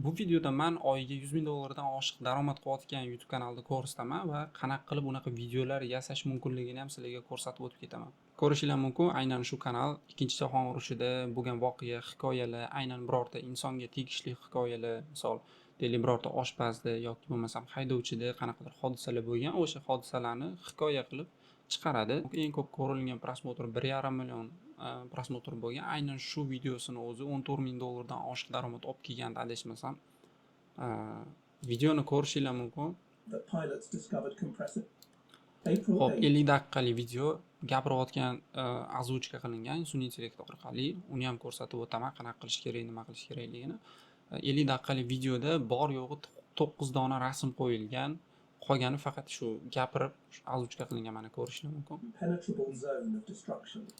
Bu videoda men oyiga $100,000 dan oshiq daromad qilayotgan YouTube kanalni ko'rsataman va qanaqa qilib unaqa videolar yasash mumkinligini ham sizlarga ko'rsatib o'tib ketaman. Ko'rishinglar mumkin, aynan shu kanal Ikkinchi jahon urushida bo'lgan voqea, hikoyalar, aynan birorta insonga tegishli hikoyalar, misol deylik birorta oshpazda yoki bo'lmasam haydovchida qanaqadir hodisalar bo'lgan, o'sha hodisalarni hikoya qilib chiqaradi. Eng ko'p ko'rilgan prosmotr 1,5 million prosmotr bo'lgan. Aynan shu videosini o'zi $14,000 dan oshiq daromad olib kelgandi adashmasam. Videoni ko'rishinglar mumkin. Hop, 50 daqiqalik video gapirayotgan oзвучка qilingan sun'iy intellekt orqali. Uni ham ko'rsatib o'taman qanaqa qilish kerak, nima qilish kerakligini. 50 daqiqalik videoda bor yo'g'i 9 dona rasm qo'yilgan. Qolgani faqat shu gapirib oзвучка qilingan, mana ko'rishinglar mumkin.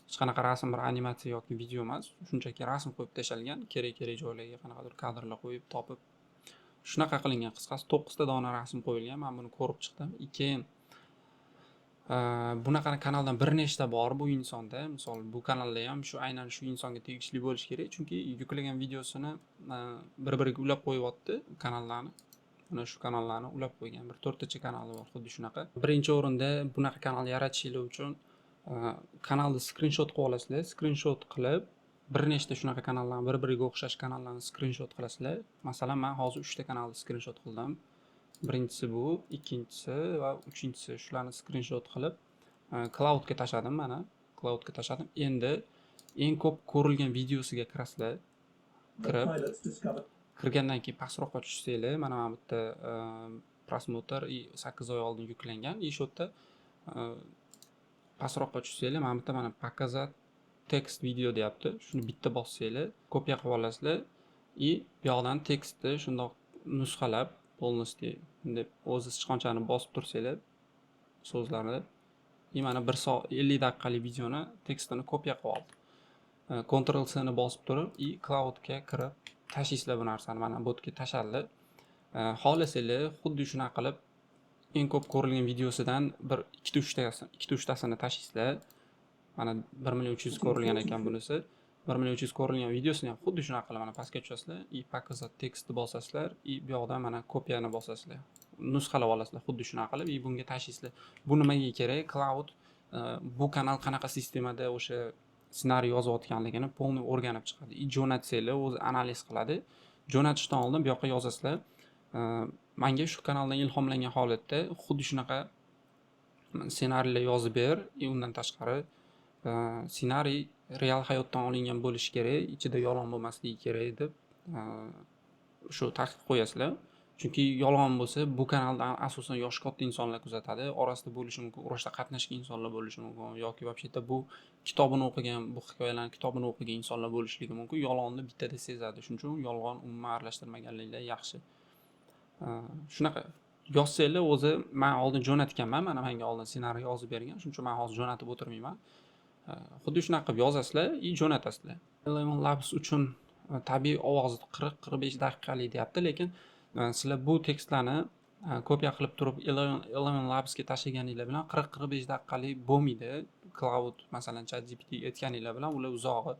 Hech qanaqa rasm, bir animatsiya yoki video emas, shunchaki rasm qo'yib tashalgan, kerak joylarga qanaqadir kadrlar qo'yib topib shunaqa qilingan. Qisqasi 9 ta dona rasm qo'yilgan. Men buni ko'rib chiqdim. Keyin bunaqa kanaldan bir nechta bor bu insonda. Misol bu kanalda ham shu aynan shu insonga tegishli bo'lish kerak, chunki yuklagan videosini bir-biriga ulab qo'yyapti kanallarni. Mana shu kanallarni ulab qo'ygan. Bir 4 tacha kanali bor xuddi shunaqa. Birinchi o'rinda bunaqa kanal yaratishinglar uchun kanalni skrinshot qilib olasizlar. Skrinshot qilib bir nechta shunaqa kanallarni, bir-biriga o'xshash kanallarni skrinshot qilasizlar. Masalan, men hozir 3 ta kanalni skrinshot qildim. Birinchisi bu, ikkinchisi va uchinchisi. Shularni skrinshot qilib cloudga tashladim mana. Cloudga tashladim. Endi eng ko'p ko'rilgan videosiga kirasizlar. Kirgandan keyin pastroqqa tushsanglar, mana bu yerda prosmotr 8 oy oldin yuklangan. Shu yerda pastroqqa tushsanglar, mana bu yerda mana показать text video deyapti. Shuni bitta bossanglar, kopiya qilib olasizlar и bu yoqdan tekstni shundoq nusxalab полностью deb o'zi sichqonchani bosib tursanglar so'zlarni mana 1 soat 50 daqiqalik videoni tekstini kopiya qilib oldi. Ctrl C ni bosib turib cloudga kirib tashlaysizlar bu narsani. Mana botga tashaldi. Xohlasanglar xuddi shunaqa qilib eng ko'p ko'rilgan videosidan bir 2-3 tasini tashlaysizlar. Mana 1,300,000 ko'rilgan ekan bunisi. 1,300,000 ko'rilgan videosini ham xuddi shunaqa qilib mana pastga tushasizlar, показать tekstni bosasizlar, bu yoqdan mana kopiyani bosasizlar. Nusxalab olasizlar xuddi shunaqa qilib, bunga tashlaysizlar. Bu nimaga kerak? Cloud bu kanal qanaqa sistemada o'sha ssenariy yozayotganligini polni o'rganib chiqadi. Jo'natsanglar o'zi analiz qiladi. Jo'natishdan oldin bu yoqqa yozasizlar. Menga shu kanaldan ilhomlangan holatda xuddi shunaqa ssenariylar yozib ber, undan tashqari ssenariy real hayotdan olingan bo'lishi kerak, ichida yolg'on bo'lmasligi kerak deb shu taqiq qo'yasizlar. Chunki yolg'on bo'lsa, bu kanalda asosan yoshi katta insonlar kuzatadi, orasida bo'lishi mumkin, urushda qatnashgan insonlar bo'lishi mumkin yoki вообще-то bu kitobini o'qigan, bu hikoyalarning kitobini o'qigan insonlar bo'lishligi mumkin. Yolg'onni bittada sezadi. Shuning uchun yolg'on umuman aralashtirmaganliklar yaxshi. Shunaqa yozsanglar o'zi men oldin jo'natganman, mana menga oldin ssenariy yozib bergan, shuning uchun men hozir jo'natib o'tirmayman. Xuddi shunaqa qilib yozasizlar, jo'natasizlar. Eleven Labs uchun tabiiy ovoz 40-45 daqiqalik deyapti, lekin sizlar bu tekstlarni kopiya qilib turib Eleven Labsga tashlaganinglar bilan 40-45 daqiqalik bo'lmaydi. Cloud masalan ChatGPT aytganinglar bilan ular uzog'i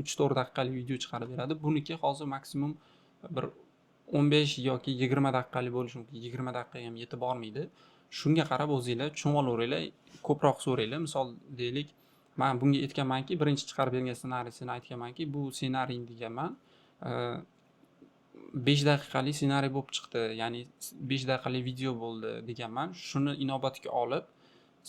3-4 daqiqalik video chiqarib beradi. Buniki hozir maksimum bir 15 yoki 20 daqiqalik bo'lishi mumkin. 20 daqiqaga ham yetib bormaydi. Shunga qarab o'zingizlar tushunib olaveringlar, ko'proq so'ranglar. Misol deylik, men bunga aytganmanki, birinchi chiqarib bergan ssenariysini aytganmanki, bu ssenariy deganman. 5 daqiqalik ssenariy bo'lib chiqdi, ya'ni 5 daqiqalik video bo'ldi deganman. Shuni inobatga olib,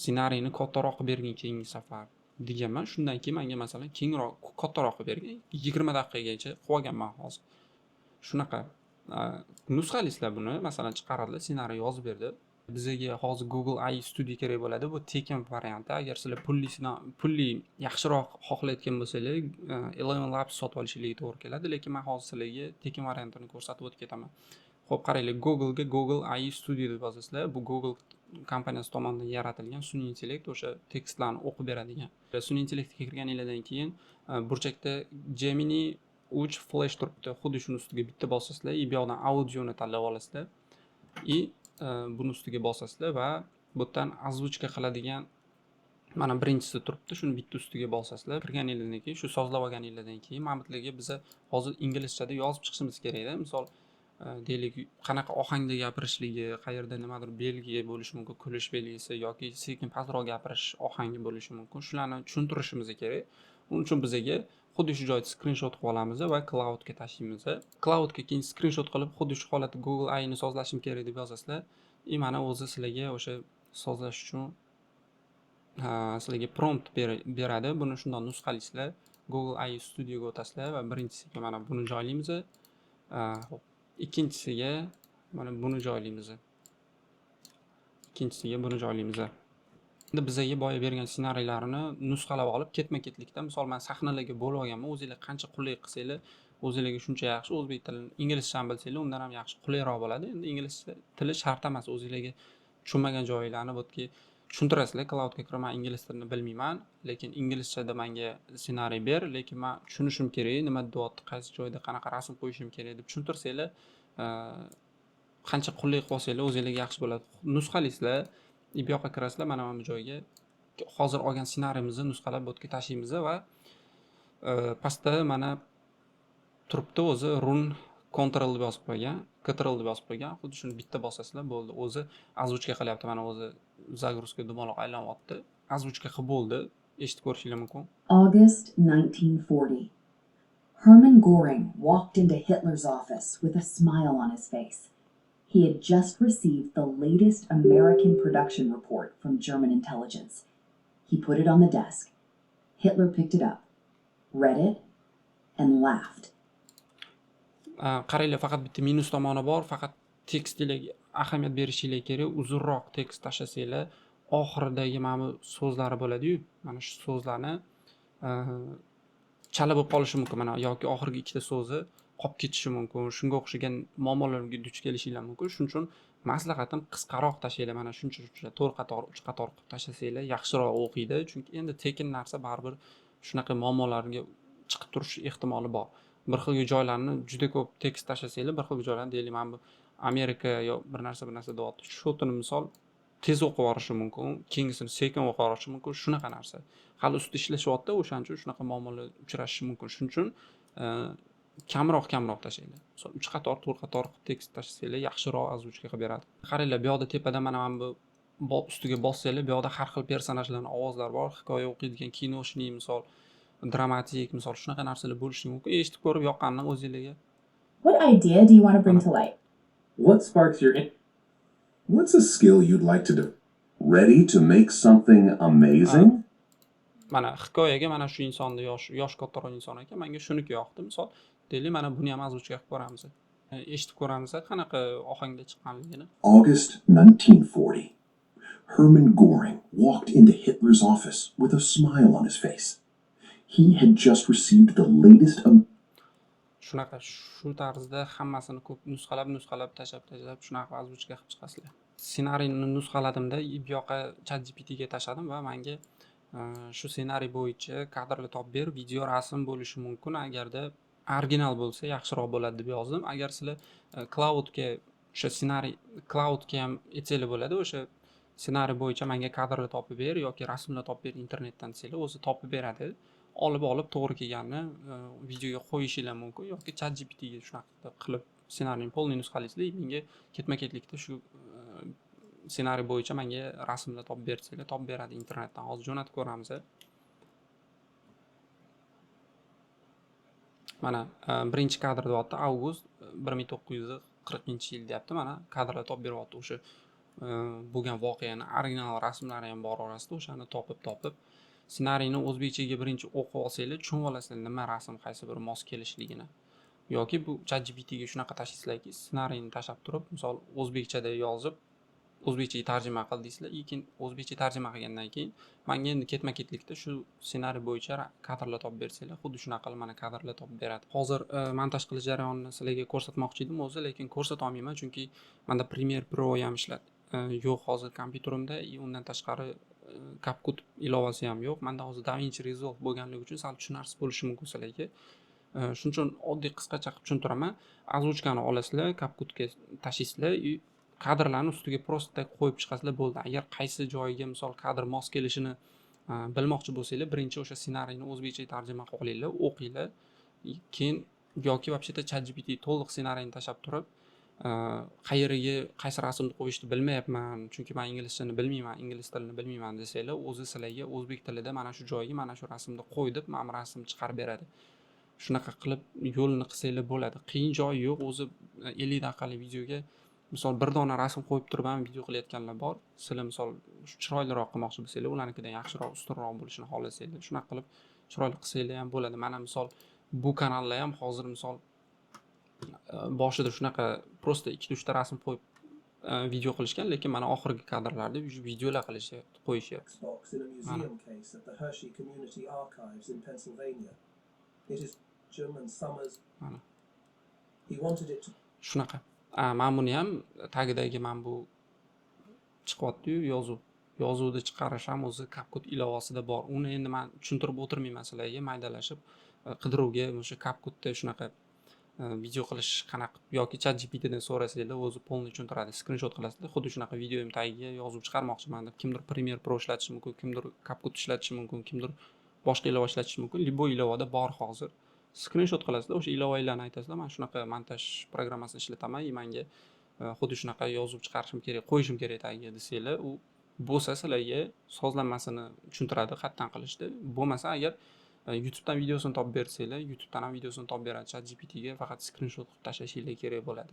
ssenariyni kattaroq qilib bergin keyingi safar deganman. Shundan keyin menga masalan kengroq, kattaroq qilib bergin, 20 daqiqagacha qilib olganman hozir. Shunaqa nusxalaysizlar buni, masalan chiqaradilar, ssenariy yozib berdi. Bizga hozir Google AI Studio kerak bo'ladi. Bu tekin varianti. Agar sizlar pulli yaxshiroq xohlayotgan bo'lsangiz, Eleven Labs sotib olishingiz to'g'ri keladi, lekin men hozir sizlarga tekin variantini ko'rsatib o'tib ketaman. Xo'p, qaranglar, Google'ga Google AI Studio deb yozasizlar. Bu Google kompaniyasi tomonidan yaratilgan sun'iy intellekt, o'sha tekstlarni o'qib beradigan. Sun'iy intellektga kirganingizdan keyin burchakda Gemini 3 flash turibdi. Xuddi shuni ustiga bitta bosasizlar, bu yoqdan audioni tanlab olasizlar. Buni ustiga bosasizlar va bu yerdan oзвучка qiladigan mana birinchisi turibdi. Shuni bitta ustiga bosasizlar. Kirganingizdan keyin, shu sozlab olganingizdan keyin, mana bizlarga biza hozir inglizchada yozib chiqishimiz kerak-da. Misol deylik qanaqa ohangda gapirishligi, qayerda nimadir belgi bo'lishi mumkin, kulish belgisi yoki sekin pastroq gapirish ohangi bo'lishi mumkin. Shularni tushuntirishimiz kerak. Uning uchun bizga xuddi shu joyda skrinshot qilib olamiz va cloudga tashlaymiz. Cloudga keyin skrinshot qilib xuddi shu holatda Google AI ni sozlashim kerak deb yozasizlar. Mana o'zi sizlarga o'sha sozlash uchun sizlarga prompt beradi. Buni shundoq nusxalaysizlar. Google AI Studioga o'tasizlar va birinchisiga mana buni joylaymiz. Xo'p, ikkinchisiga mana buni joylaymiz. Endi bizga boya bergan ssenariylarini nusxalab olib ketma-ketlikda, misol men sahnalarga bo'lib olganman. O'zingizlar qancha qulay qilsanglar, o'zingizlarga shuncha yaxshi. O'zbek tilini, inglizchani bilsanglar, undan ham yaxshi, qulayroq bo'ladi. Endi ingliz tili shart emas. O'zingizlarga tushunmagan joylarni botga tushuntirasizlar. Cloudga kirib, men ingliz tilini bilmayman, lekin inglizchada menga ssenariy ber, lekin men tushunishim kerak, nima deyapti, qaysi joyda qanaqa rasm qo'yishim kerak deb tushuntirsanglar, qancha qulay qilib olsanglar o'zingizlarga yaxshi bo'ladi. Nusxalaysizlar, bu yoqqa kirasizlar, mana bu joyga hozir olgan ssenariyimizni nusxalab botga tashlaymiz va pastda mana turibdi o'zi run Ctrl deb yozib qo'ygan, Ctrl deb yozib qo'ygan. Xuddi shuni bitta bosasizlar, bo'ldi. O'zi azvuchka qilyapti. Mana o'zi zagruzka dumaloq aylanyapti. Azvuchka qilib bo'ldi. Eshitib ko'rishingiz mumkin. August 1940. Hermann Göring walked into Hitler's office with a smile on his face. He had just received the latest American production report from German intelligence. He put it on the desk. Hitler picked it up, read it, and laughed. Qaranglar, faqat bitta minus tomoni bor. Faqat tekstga ahamiyat berishingiz kerak. Uzunroq tekst tashlasanglar, oxiridagi mana bu so'zlari bo'ladi-yu, mana shu so'zlarni chala bo'lib qolishi mumkin, mana yoki oxirgi ikkita so'zi qolib ketishi mumkin. Shunga o'xshagan muammolarga duch kelishinglar mumkin. Shuning uchun maslahatim qisqaroq tashlanglar. Mana shuncha 4 qator, 3 qator qilib tashlasanglar yaxshiroq o'qiydi. Chunki endi tekin narsa baribir shunaqa muammolarga chiqib turish ehtimoli bor. Bir xil joylarni juda ko'p tekst tashlasanglar, bir xil joylarni deylik, mana bu Amerika yo bir narsa deyapti. Shotini misol tez o'qib yuborishi mumkin, keyingisini sekin o'qib yuborishi mumkin. Shunaqa narsa. Hali ustida ishlashyapti, o'shaning uchun shunaqa muammolar uchrashi mumkin. Shuning uchun kamroq tashlanglar. Misol 3 qator, 4 qator tekst tashlasanglar yaxshiroq azvuchka qilib beradi. Qaranglar, bu yoqda tepada mana bu ustiga bossanglar, bu yoqda har xil personajlarning ovozlari bor, hikoya o'qiydigan kinoshning misol dramatik misol shunaqa narsalar bo'lishi mumkin. Eshitib ko'rib yoqqanini o'zingizlarga. What idea do you want to bring to light? What sparks your What's a skill you'd like to do? Ready to make something amazing? Mana hikoyaga mana shu insonni yosh kattaroq inson ekan, menga shuniki yoqdi. Misol, deylik, mana buni ham azvuchka qilib ko'ramiz. Eshitib ko'ramiz qanaqa ohangda chiqqanligini. August 1940. Hermann Göring walked into Hitler's office with a smile on his face. He had just received the latest Shunaqa shu tarzda hammasini ko'p nusxalab tashlab shunaqa azvuchka qilib chiqasizlar. Ssenariyni nusxaladimda, bu yoqqa ChatGPT ga tashladim va menga shu ssenariy bo'yicha kadrlar topib ber, video, rasm bo'lishi mumkin. Agarda original bo'lsa yaxshiroq bo'ladi deb yozdim. Agar sizlar cloudga o'sha ssenariy cloudga ham aytsanglar bo'ladi, o'sha ssenariy bo'yicha menga kadrlar topib ber yoki rasmlar topib ber internetdan desanglar, o'zi topib beradi. Olib to'g'ri kelganini videoga qo'yishinglar mumkin yoki ChatGPT ga shunaqa qilib ssenariyni polniy nusxalaysizlar. Menga ketma-ketlikda shu ssenariy bo'yicha menga rasmlar topib bersanglar, topib beradi internetdan. Hozir jo'natib ko'ramiz. Mana birinchi kadr deyapti, avgust 1940-yil deyapti. Mana kadrlar topib beryapti. O'sha bo'lgan voqeani original rasmlari ham bor orasida, o'shani topib ssenariyni o'zbekchaga birinchi o'qib olsanglar, tushunib olasizlar nima rasm qaysi biri mos kelishligini. Yoki bu ChatGPT ga shunaqa tashlaysizlarki, ssenariyni tashlab turib, misol o'zbekchada yozib, o'zbekchaga tarjima qil deysizlar. Lekin o'zbekcha tarjima qilgandan keyin menga endi ketma-ketlikda shu ssenariy bo'yicha kadrlar topib bersanglar, xuddi shunaqa qilib mana kadrlar topib beradi. Hozir montaj qilish jarayonini sizlarga ko'rsatmoqchi edim o'zi, lekin ko'rsata olmayman chunki menda Premiere Pro ham yo'q hozir kompyuterimda, undan tashqari CapCut ilovasi ham yo'q. Menda hozir DaVinci Resolve bo'lganligi uchun sal tushunarsiz bo'lishi mumkin sizlarga. Shuning uchun oddiy qisqacha qilib tushuntiraman. Azvuchkani olasizlar, CapCutga tashlaysizlar, kadrlarni ustiga prosta qo'yib chiqasizlar, bo'ldi. Agar qaysi joyiga misol kadr mos kelishini bilmoqchi bo'lsanglar, birinchi o'sha ssenariyni o'zbekchaga tarjima qilinglar, o'qinglar. Keyin yoki вообще-то ChatGPT to'liq ssenariyni tashlab turib, qayeriga qaysi rasmni qo'yishni bilmayapman, chunki men inglizchani bilmayman, ingliz tilini bilmayman desanglar, o'zi sizlarga o'zbek tilida mana shu joyga mana shu rasmni qo'y deb mana bu rasmni chiqarib beradi. Shunaqa qilib yo'lini qilsanglar bo'ladi. Qiyin joyi yo'q. O'zi 50 daqiqalik videoga misol bir dona rasm qo'yib turib ham video qilayotganlar bor. Sizlar misol chiroyliroq qilmoqchi bo'lsanglar, ularnikidan yaxshiroq, ustunroq bo'lishini xohlasanglar, shunaqa qilib chiroyli qilsanglar ham bo'ladi. Mana misol bu kanalda ham hozir misol boshida shunaqa prosta 2-3 ta rasm qo'yib video qilishgan, lekin mana oxirgi kadrlarda videolar qo'yishyapti. Box in a museum case at the Hershey Community Archives in Pennsylvania. It is German Summers. Mana He wanted it to shunaqa. Men buni ham tagidagi men bu chiqyapti-yu yozuv. Yozuvni chiqarish ham o'zi CapCut ilovasida bor. Uni endi men tushuntirib o'tirmayman sizlarga, maydalashib qidiruvga o'sha CapCutda shunaqa video qilish qanaqa yoki ChatGPT dan so'rasanglar o'zi polni tushuntiradi. Screenshot qilasizlar, xuddi shunaqa videoyim tagiga yozib chiqarmoqchiman deb, kimdir Premiere Pro ishlatishi mumkin, kimdir CapCut ishlatishi mumkin, kimdir boshqa ilova ishlatishi mumkin. Libo ilovada bor hozir. Screenshot qilasizlar, o'sha ilovalarni aytasizlar, men shunaqa montaj programmasini ishlataman, menga xuddi shunaqa yozib chiqarishim kerak, qo'yishim kerak tagiga desanglar, u bo'lsa sizlarga sozlanmasini tushuntiradi qatdan qilishni. Bo'lmasa agar YouTubedan videosini topib bersanglar, YouTubedan ham videosini topib beradi. ChatGPT ga faqat screenshot qilib tashlashinglar kerak bo'ladi.